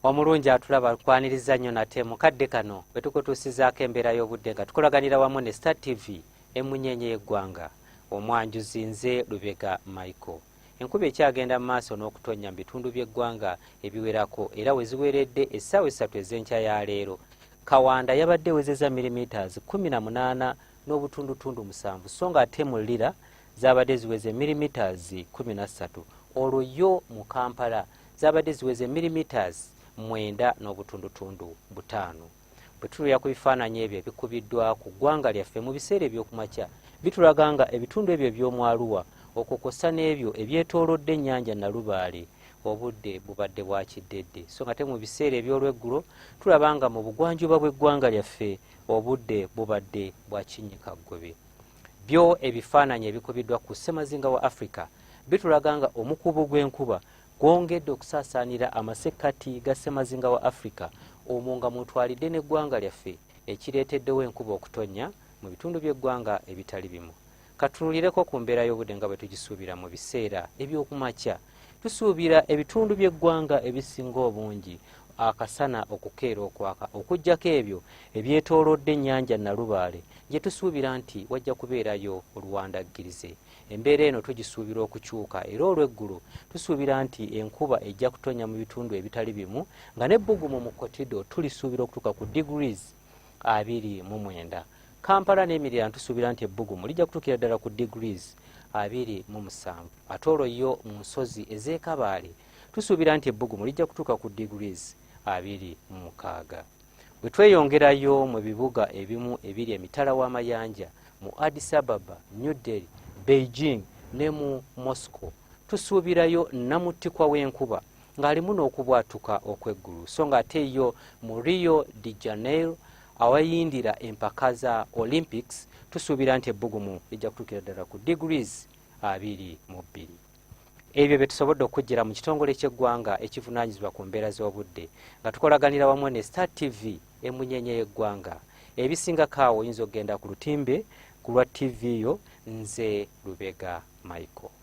omulungi atulaba kwaniriza nnyo nate mukadde kano bwe tukutuusizaako embeera y'obudde nga tukolaganira wamu ne Star TV emunyenye y'eggwanga. Omwanjuzi nze Lubega Michael. Enkuba ekyagenda mu maaso n'okutonnya mu bitundu by'eggwanga ebiwerako era we ziweredde essaawa 3 ez'enkya ya leero. Kawanda yabadde wezeza millimeters 18 n'obutundutundu 7 so nga ate mu Lira zabadde ziweze millimeters 13. Olwo yo mu Kampala zabadde ziweze millimeters 9 n'obutundutundu 5. Bwe tulya ku bifaananyi ebyo ebikubiddwa ku ggwanga lyaffe mu biseera eby'okumakya bitulaga nga ebitundu ebyo by'omu Arua okukosa n'ebyo ebyetoolodde ennyanja Nalubaale obudde bubadde bwa kiddedde so nga te mu biseera eby'olweggulo tulaba nga mu bugwanjuba bw'eggwanga lyaffe obudde bubadde bwa kinyikaggobe. Byo ebifaananyi ebikubiddwa ku ssemazinga wa Africa bitulaga nga omukubu gw'enkuba gwongedde okusaasaanira amasekkati ga ssemazinga wa Africa omwo nga mutwalidde n'eggwanga lyaffe ekireeteddewo enkuba okutonnya mu bitundu by'eggwanga ebitali bimu. Katunulireko ku mbeera y'obudde nga bwe tugisuubira mu biseera eby'okumakya. Tusuubira ebitundu by'eggwanga ebisinga obungi akasana okukeera okwaka okuggyako ebyo ebyetoolodde ennyanja Nalubaale gye tusuubira nti wajja kubeerayo oluwandaggirize. Embeera eno tugisuubira okukyuka era olw'eggulu tusuubira nti enkuba ejja kutonnya mu bitundu ebitali bimu nga n'ebbugumu mu Kotido tulisuubira okutuuka ku degrees 29. Kampala n'emirira tusuubira nti ebbugumu lijja kutuukira ddala ku degrees 27. Ate olwo yo mu nsozi ez'e tusuubira nti ebbugumu lijja kutuuka ku degrees 26. Bwe tweyongerayo mu bibuga ebimu ebiri emitala w'amayanja mu Addis Ababa, New Delhi, Beijing ne mu Moscow tusuubirayo namutikwa w'enkuba ng'alimu n'okubwatuka okw'eggulu so nga ate yo mu Rio de Janeiro awayindira empaka za Olympics tusuubira nti ebbugumu lijja kutuukira ddala ku degrees 22. Ebyo bye tusobodde okujjira mu kitongole ky'eggwanga ekivunaanyizibwa ku mbeera z'obudde nga tukolaganira wamu ne Star TV emunyenye y'eggwanga. Ebisingako awo oyinza okugenda ku lutimbe ku lwa TV yo nze Lubega Michael.